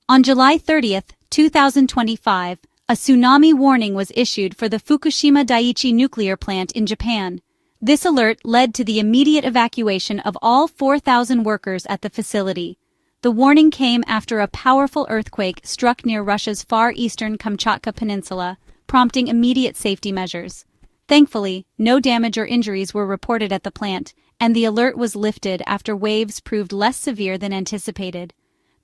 On July 30, 2025, a tsunami warning was issued for the Fukushima Daiichi nuclear plant in Japan. This alert led to the immediate evacuation of all 4,000 workers at the facility. The warning came after a powerful earthquake struck near Russia's far eastern Kamchatka Peninsula, prompting immediate safety measures. Thankfully, no damage or injuries were reported at the plant, and the alert was lifted after waves proved less severe than anticipated.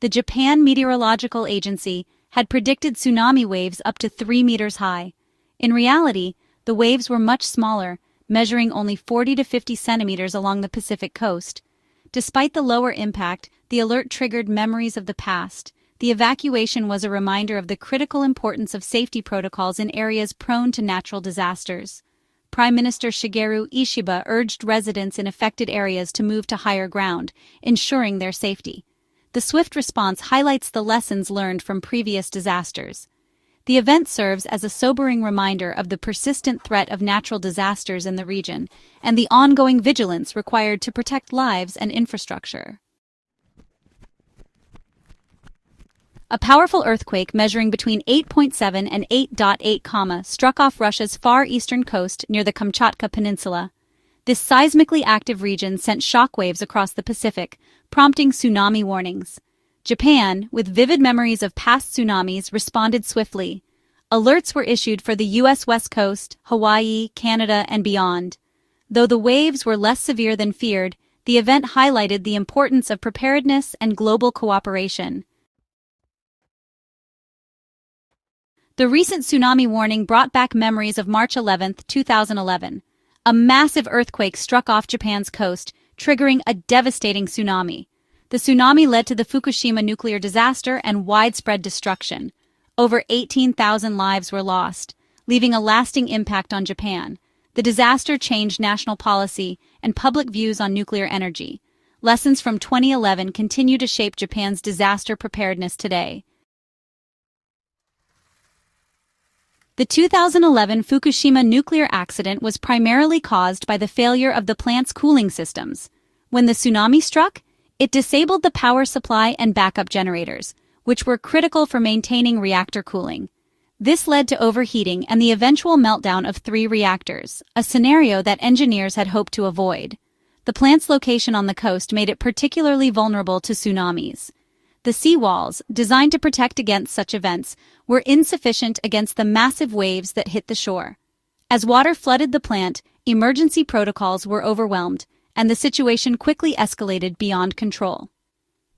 The Japan Meteorological Agency had predicted tsunami waves up to 3 meters high. In reality, the waves were much smaller, measuring only 40 to 50 centimeters along the Pacific coast. Despite the lower impact, the alert triggered memories of the past. The evacuation was a reminder of the critical importance of safety protocols in areas prone to natural disasters. Prime Minister Shigeru Ishiba urged residents in affected areas to move to higher ground, ensuring their safety. The swift response highlights the lessons learned from previous disasters. The event serves as a sobering reminder of the persistent threat of natural disasters in the region and the ongoing vigilance required to protect lives and infrastructure. A powerful earthquake measuring between 8.7 and 8.8, struck off Russia's far eastern coast near the Kamchatka Peninsula. This seismically active region sent shockwaves across the Pacific, prompting tsunami warnings. Japan, with vivid memories of past tsunamis, responded swiftly. Alerts were issued for the U.S. West Coast, Hawaii, Canada, and beyond. Though the waves were less severe than feared, the event highlighted the importance of preparedness and global cooperation. The recent tsunami warning brought back memories of March 11, 2011. A massive earthquake struck off Japan's coast, triggering a devastating tsunami. The tsunami led to the Fukushima nuclear disaster and widespread destruction. Over 18,000 lives were lost, leaving a lasting impact on Japan. The disaster changed national policy and public views on nuclear energy. Lessons from 2011 continue to shape Japan's disaster preparedness today. The 2011 Fukushima nuclear accident was primarily caused by the failure of the plant's cooling systems. When the tsunami struck, it disabled the power supply and backup generators, which were critical for maintaining reactor cooling. This led to overheating and the eventual meltdown of 3 reactors, a scenario that engineers had hoped to avoid. The plant's location on the coast made it particularly vulnerable to tsunamis. The seawalls, designed to protect against such events, were insufficient against the massive waves that hit the shore. As water flooded the plant, emergency protocols were overwhelmed, and the situation quickly escalated beyond control.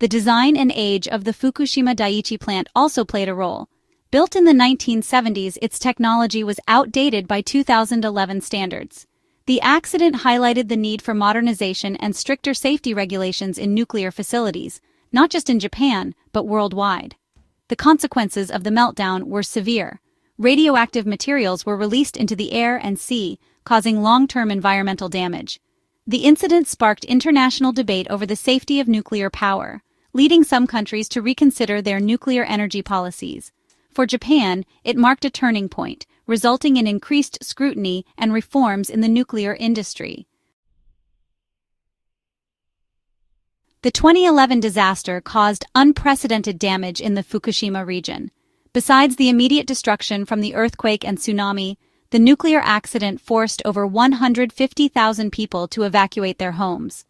The design and age of the Fukushima Daiichi plant also played a role. Built in the 1970s, its technology was outdated by 2011 standards. The accident highlighted the need for modernization and stricter safety regulations in nuclear facilities, not just in Japan, but worldwide. The consequences of the meltdown were severe. Radioactive materials were released into the air and sea, causing long-term environmental damage. The incident sparked international debate over the safety of nuclear power, leading some countries to reconsider their nuclear energy policies. For Japan, it marked a turning point, resulting in increased scrutiny and reforms in the nuclear industry. The 2011 disaster caused unprecedented damage in the Fukushima region. Besides the immediate destruction from the earthquake and tsunami, the nuclear accident forced over 150,000 people to evacuate their homes.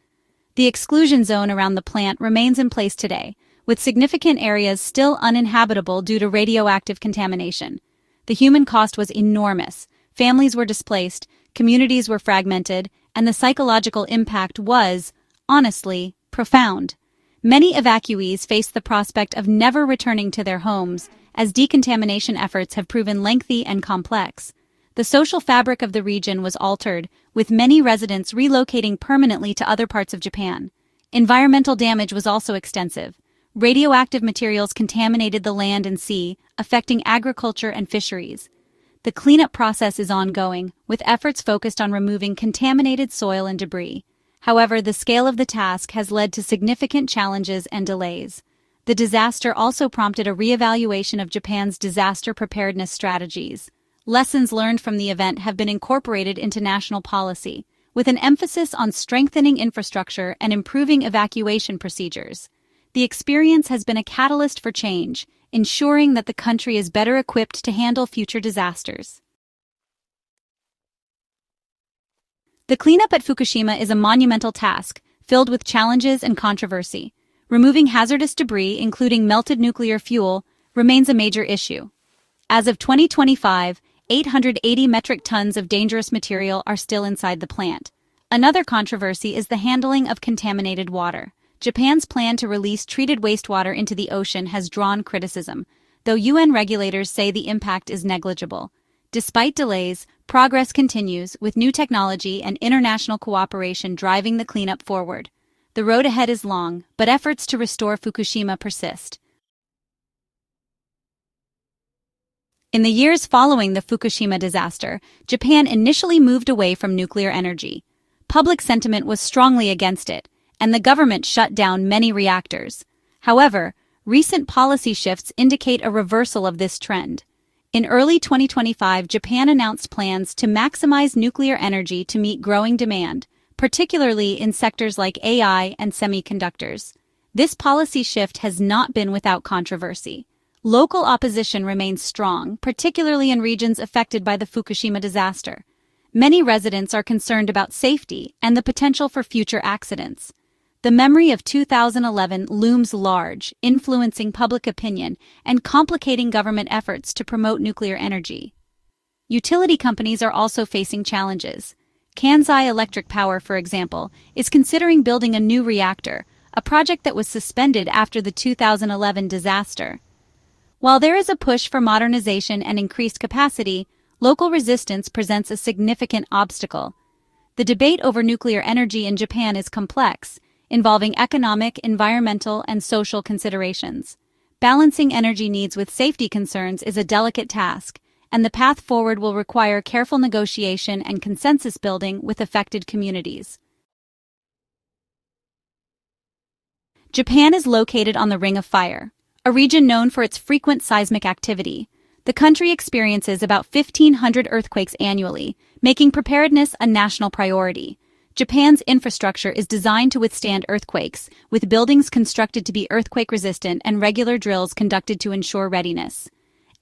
The exclusion zone around the plant remains in place today, with significant areas still uninhabitable due to radioactive contamination. The human cost was enormous. Families were displaced, communities were fragmented, and the psychological impact was, honestly, profound. Many evacuees faced the prospect of never returning to their homes, as decontamination efforts have proven lengthy and complex. The social fabric of the region was altered, with many residents relocating permanently to other parts of Japan. Environmental damage was also extensive. Radioactive materials contaminated the land and sea, affecting agriculture and fisheries. The cleanup process is ongoing, with efforts focused on removing contaminated soil and debris. However, the scale of the task has led to significant challenges and delays. The disaster also prompted a reevaluation of Japan's disaster preparedness strategies. Lessons learned from the event have been incorporated into national policy, with an emphasis on strengthening infrastructure and improving evacuation procedures. The experience has been a catalyst for change, ensuring that the country is better equipped to handle future disasters. The cleanup at Fukushima is a monumental task, filled with challenges and controversy. Removing hazardous debris, including melted nuclear fuel, remains a major issue. As of 2025, 880 metric tons of dangerous material are still inside the plant. Another controversy is the handling of contaminated water. Japan's plan to release treated wastewater into the ocean has drawn criticism, though UN regulators say the impact is negligible. Despite delays, progress continues, with new technology and international cooperation driving the cleanup forward. The road ahead is long, but efforts to restore Fukushima persist. In the years following the Fukushima disaster, Japan initially moved away from nuclear energy. Public sentiment was strongly against it, and the government shut down many reactors. However, recent policy shifts indicate a reversal of this trend. In early 2025, Japan announced plans to maximize nuclear energy to meet growing demand, particularly in sectors like AI and semiconductors. This policy shift has not been without controversy. Local opposition remains strong, particularly in regions affected by the Fukushima disaster. Many residents are concerned about safety and the potential for future accidents. The memory of 2011 looms large, influencing public opinion and complicating government efforts to promote nuclear energy. Utility companies are also facing challenges. Kansai Electric Power, for example, is considering building a new reactor, a project that was suspended after the 2011 disaster. While there is a push for modernization and increased capacity, local resistance presents a significant obstacle. The debate over nuclear energy in Japan is complex, involving economic, environmental, and social considerations. Balancing energy needs with safety concerns is a delicate task, and the path forward will require careful negotiation and consensus building with affected communities. Japan is located on the Ring of Fire, a region known for its frequent seismic activity. The country experiences about 1,500 earthquakes annually, making preparedness a national priority. Japan's infrastructure is designed to withstand earthquakes, with buildings constructed to be earthquake-resistant and regular drills conducted to ensure readiness.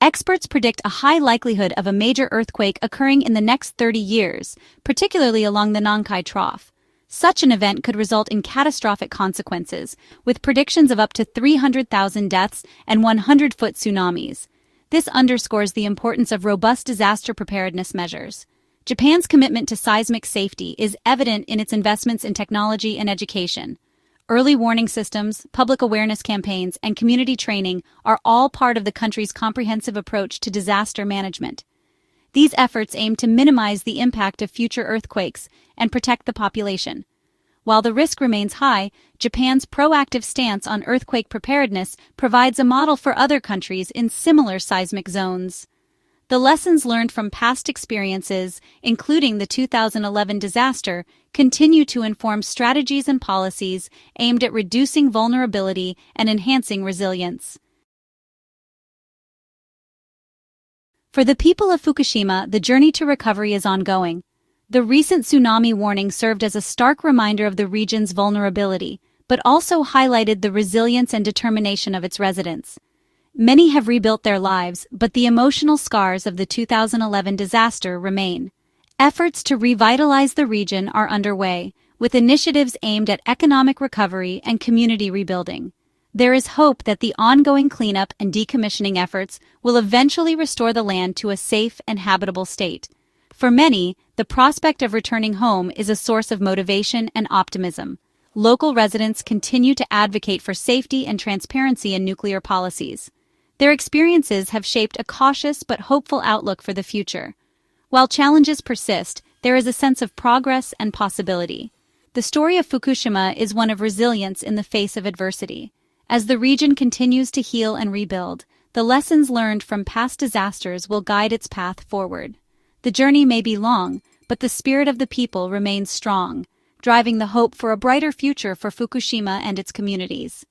Experts predict a high likelihood of a major earthquake occurring in the next 30 years, particularly along the Nankai Trough. Such an event could result in catastrophic consequences, with predictions of up to 300,000 deaths and 100-foot tsunamis. This underscores the importance of robust disaster preparedness measures. Japan's commitment to seismic safety is evident in its investments in technology and education. Early warning systems, public awareness campaigns, and community training are all part of the country's comprehensive approach to disaster management. These efforts aim to minimize the impact of future earthquakes and protect the population. While the risk remains high, Japan's proactive stance on earthquake preparedness provides a model for other countries in similar seismic zones. The lessons learned from past experiences, including the 2011 disaster, continue to inform strategies and policies aimed at reducing vulnerability and enhancing resilience. For the people of Fukushima, the journey to recovery is ongoing. The recent tsunami warning served as a stark reminder of the region's vulnerability, but also highlighted the resilience and determination of its residents. Many have rebuilt their lives, but the emotional scars of the 2011 disaster remain. Efforts to revitalize the region are underway, with initiatives aimed at economic recovery and community rebuilding. There is hope that the ongoing cleanup and decommissioning efforts will eventually restore the land to a safe and habitable state. For many, the prospect of returning home is a source of motivation and optimism. Local residents continue to advocate for safety and transparency in nuclear policies. Their experiences have shaped a cautious but hopeful outlook for the future. While challenges persist, there is a sense of progress and possibility. The story of Fukushima is one of resilience in the face of adversity. As the region continues to heal and rebuild, the lessons learned from past disasters will guide its path forward. The journey may be long, but the spirit of the people remains strong, driving the hope for a brighter future for Fukushima and its communities.